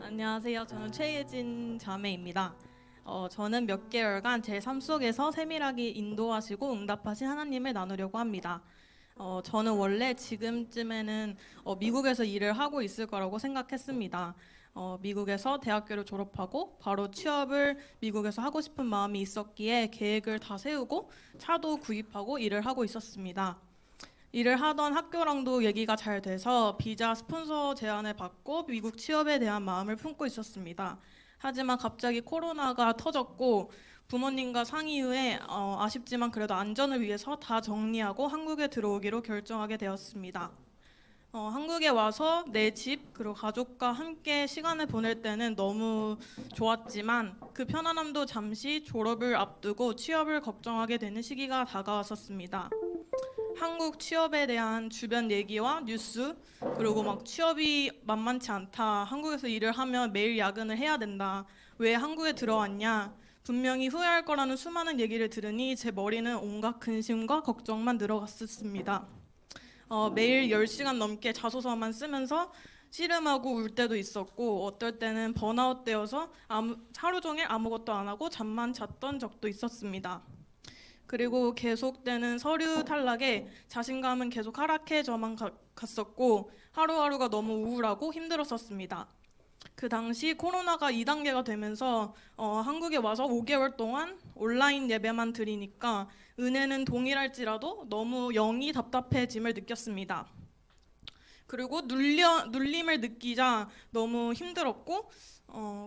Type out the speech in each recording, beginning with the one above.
안녕하세요. 저는 최예진 자매입니다. 저는 몇 개월간 제 삶 속에서 세밀하게 인도하시고 응답하신 하나님을 나누려고 합니다. 저는 원래 지금쯤에는 미국에서 일을 하고 있을 거라고 생각했습니다. 미국에서 대학교를 졸업하고 바로 취업을 미국에서 하고 싶은 마음이 있었기에 계획을 다 세우고 차도 구입하고 일을 하고 있었습니다. 일을 하던 학교랑도 얘기가 잘 돼서 비자 스폰서 제안을 받고 미국 취업에 대한 마음을 품고 있었습니다. 하지만 갑자기 코로나가 터졌고 부모님과 상의 후에 아쉽지만 그래도 안전을 위해서 다 정리하고 한국에 들어오기로 결정하게 되었습니다. 한국에 와서 내 집 그리고 가족과 함께 시간을 보낼 때는 너무 좋았지만 그 편안함도 잠시 졸업을 앞두고 취업을 걱정하게 되는 시기가 다가왔었습니다. 한국 취업에 대한 주변 얘기와 뉴스 그리고 막 취업이 만만치 않다. 한국에서 일을 하면 매일 야근을 해야 된다. 왜 한국에 들어왔냐? 분명히 후회할 거라는 수많은 얘기를 들으니 제 머리는 온갖 근심과 걱정만 늘어갔었습니다. 매일 10시간 넘게 자소서만 쓰면서 씨름하고 울 때도 있었고 어떨 때는 번아웃 되어서 하루 종일 아무것도 안 하고 잠만 잤던 적도 있었습니다. 그리고 계속되는 서류 탈락에 자신감은 계속 하락해져만 갔었고 하루하루가 너무 우울하고 힘들었었습니다. 그 당시 코로나가 2단계가 되면서 한국에 와서 5개월 동안 온라인 예배만 드리니까 은혜는 동일할지라도 너무 영이 답답해짐을 느꼈습니다. 그리고 눌림을 느끼자 너무 힘들었고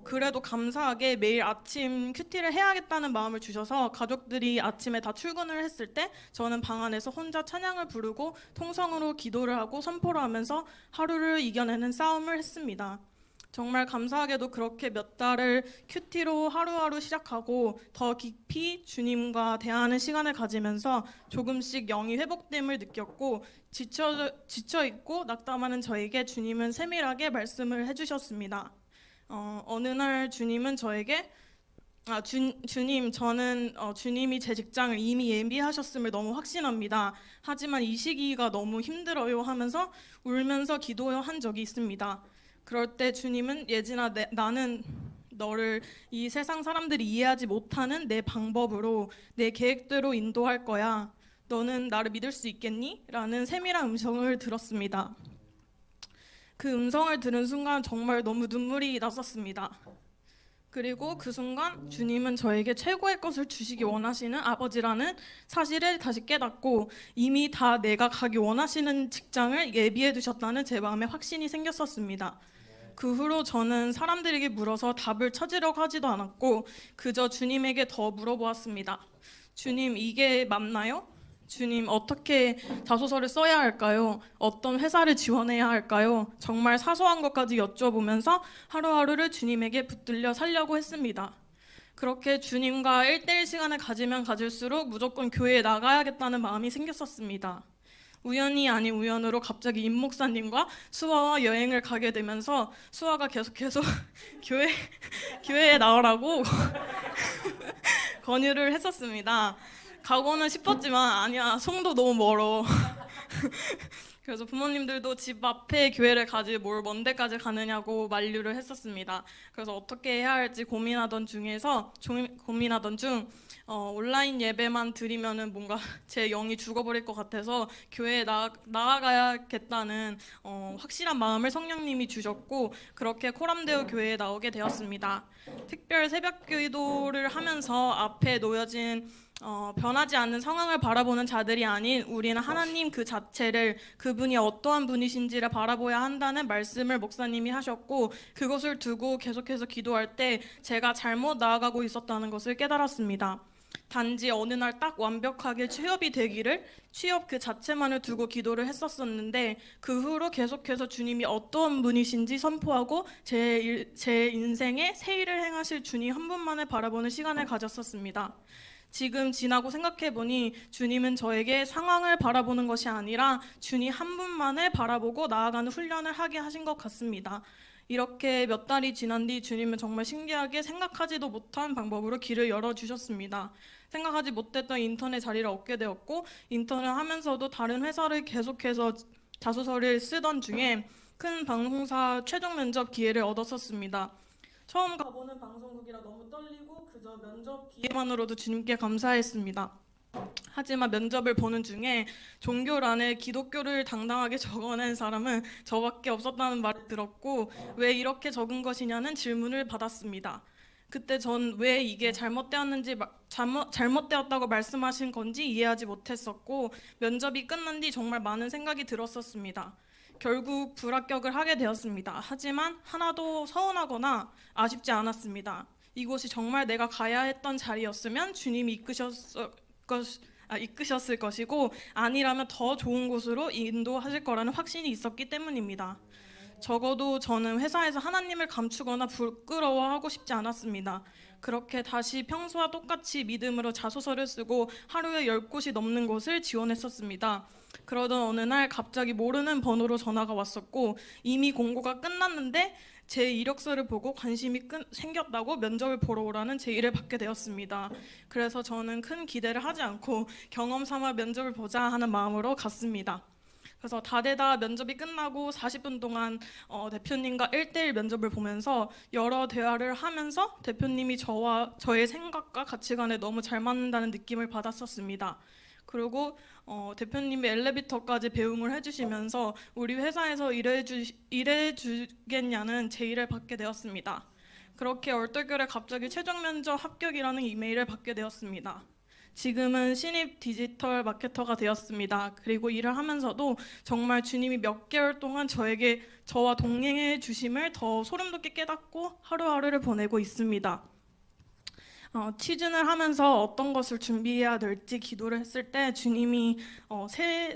그래도 감사하게 매일 아침 큐티를 해야겠다는 마음을 주셔서 가족들이 아침에 다 출근을 했을 때 저는 방 안에서 혼자 찬양을 부르고 통성으로 기도를 하고 선포를 하면서 하루를 이겨내는 싸움을 했습니다. 정말 감사하게도 그렇게 몇 달을 큐티로 하루하루 시작하고 더 깊이 주님과 대화하는 시간을 가지면서 조금씩 영이 회복됨을 느꼈고 지쳐 있고 낙담하는 저에게 주님은 세밀하게 말씀을 해주셨습니다. 어느 날 주님은 저에게 주님, 저는 주님이 제 직장을 이미 예비하셨음을 너무 확신합니다. 하지만 이 시기가 너무 힘들어요 하면서 울면서 기도한 적이 있습니다. 그럴 때 주님은 예진아, 나는 너를 이 세상 사람들이 이해하지 못하는 내 방법으로 내 계획대로 인도할 거야. 너는 나를 믿을 수 있겠니? 라는 세밀한 음성을 들었습니다. 그 음성을 들은 순간 정말 너무 눈물이 났었습니다. 그리고 그 순간 주님은 저에게 최고의 것을 주시기 원하시는 아버지라는 사실을 다시 깨닫고 이미 다 내가 가기 원하시는 직장을 예비해 두셨다는 제 마음에 확신이 생겼었습니다. 그 후로 저는 사람들에게 물어서 답을 찾으려고 하지도 않았고 그저 주님에게 더 물어보았습니다. 주님, 이게 맞나요? 주님, 어떻게 자소서를 써야 할까요? 어떤 회사를 지원해야 할까요? 정말 사소한 것까지 여쭤보면서 하루하루를 주님에게 붙들려 살려고 했습니다. 그렇게 주님과 1대1 시간을 가지면 가질수록 무조건 교회에 나가야겠다는 마음이 생겼었습니다. 우연히 아닌 우연으로 갑자기 임 목사님과 수아와 여행을 가게 되면서 수아가 계속해서 교회에 나오라고 권유를 했었습니다. 가고는 싶었지만 아니야, 송도 너무 멀어. 그래서 부모님들도 집 앞에 교회를 가지 뭘 먼 데까지 가느냐고 만류를 했었습니다. 그래서 어떻게 해야 할지 고민하던 중 온라인 예배만 드리면은 뭔가 제 영이 죽어버릴 것 같아서 교회에 나아가야겠다는 확실한 마음을 성령님이 주셨고 그렇게 코람데오 교회에 나오게 되었습니다. 특별 새벽 기도를 하면서 앞에 놓여진 변하지 않는 상황을 바라보는 자들이 아닌 우리는 하나님 그 자체를 그분이 어떠한 분이신지를 바라보아야 한다는 말씀을 목사님이 하셨고 그것을 두고 계속해서 기도할 때 제가 잘못 나아가고 있었다는 것을 깨달았습니다. 단지 어느 날 딱 완벽하게 취업이 되기를 취업 그 자체만을 두고 기도를 했었었는데 그 후로 계속해서 주님이 어떠한 분이신지 선포하고 제 인생에 새 일을 행하실 주님 한 분만을 바라보는 시간을 가졌었습니다. 지금 지나고 생각해보니 주님은 저에게 상황을 바라보는 것이 아니라 주님 한 분만을 바라보고 나아가는 훈련을 하게 하신 것 같습니다. 이렇게 몇 달이 지난 뒤 주님은 정말 신기하게 생각하지도 못한 방법으로 길을 열어주셨습니다. 생각하지 못했던 인턴의 자리를 얻게 되었고 인턴을 하면서도 다른 회사를 계속해서 자소서를 쓰던 중에 큰 방송사 최종 면접 기회를 얻었었습니다. 처음 가보는 방송국이라 너무 떨리고 그저 면접 기회만으로도 주님께 감사했습니다. 하지만 면접을 보는 중에 종교란에 기독교를 당당하게 적어낸 사람은 저밖에 없었다는 말을 들었고 왜 이렇게 적은 것이냐는 질문을 받았습니다. 그때 전 왜 이게 잘못되었다고 말씀하신 건지 이해하지 못했었고 면접이 끝난 뒤 정말 많은 생각이 들었었습니다. 결국 불합격을 하게 되었습니다. 하지만 하나도 서운하거나 아쉽지 않았습니다. 이곳이 정말 내가 가야 했던 자리였으면 주님이 이끄셨을 것이고 아니라면 더 좋은 곳으로 인도하실 거라는 확신이 있었기 때문입니다. 적어도 저는 회사에서 하나님을 감추거나 부끄러워하고 싶지 않았습니다. 그렇게 다시 평소와 똑같이 믿음으로 자소서를 쓰고 하루에 10곳이 넘는 곳을 지원했었습니다. 그러던 어느 날 갑자기 모르는 번호로 전화가 왔었고 이미 공고가 끝났는데 제 이력서를 보고 관심이 생겼다고 면접을 보러 오라는 제의를 받게 되었습니다. 그래서 저는 큰 기대를 하지 않고 경험 삼아 면접을 보자 하는 마음으로 갔습니다. 그래서 다되다 면접이 끝나고 40분 동안 대표님과 1대1 면접을 보면서 여러 대화를 하면서 대표님이 저의 생각과 가치관에 너무 잘 맞는다는 느낌을 받았었습니다. 그리고 대표님이 엘리베이터까지 배웅을 해주시면서 우리 회사에서 일해주겠냐는 제의를 받게 되었습니다. 그렇게 얼떨결에 갑자기 최종 면접 합격이라는 이메일을 받게 되었습니다. 지금은 신입 디지털 마케터가 되었습니다. 그리고 일을 하면서도 정말 주님이 몇 개월 동안 저와 동행해 주심을 더 소름 돋게 깨닫고 하루하루를 보내고 있습니다. 취준을 하면서 어떤 것을 준비해야 될지 기도를 했을 때 주님이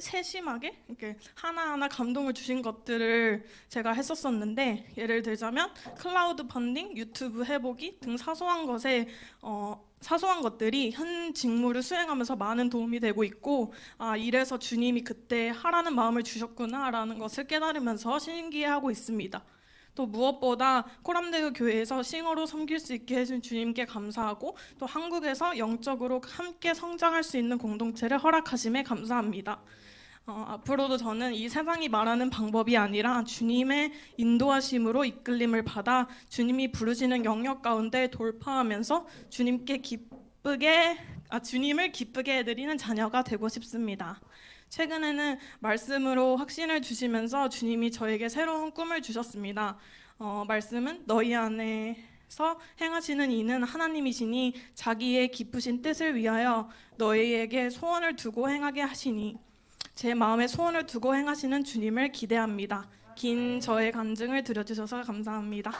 세심하게 이렇게 하나하나 감동을 주신 것들을 제가 했었었는데 예를 들자면 클라우드 펀딩, 유튜브 해보기 등 사소한 것들이 현 직무를 수행하면서 많은 도움이 되고 있고 이래서 주님이 그때 하라는 마음을 주셨구나라는 것을 깨달으면서 신기해하고 있습니다. 또 무엇보다 코람대교 교회에서 싱어로 섬길 수 있게 해준 주님께 감사하고 또 한국에서 영적으로 함께 성장할 수 있는 공동체를 허락하심에 감사합니다. 앞으로도 저는 이 세상이 말하는 방법이 아니라 주님의 인도하심으로 이끌림을 받아 주님이 부르시는 영역 가운데 돌파하면서 주님을 기쁘게 해드리는 자녀가 되고 싶습니다. 최근에는 말씀으로 확신을 주시면서 주님이 저에게 새로운 꿈을 주셨습니다. 말씀은 너희 안에서 행하시는 이는 하나님이시니 자기의 기쁘신 뜻을 위하여 너희에게 소원을 두고 행하게 하시니 제 마음에 소원을 두고 행하시는 주님을 기대합니다. 긴 저의 간증을 들어주셔서 감사합니다.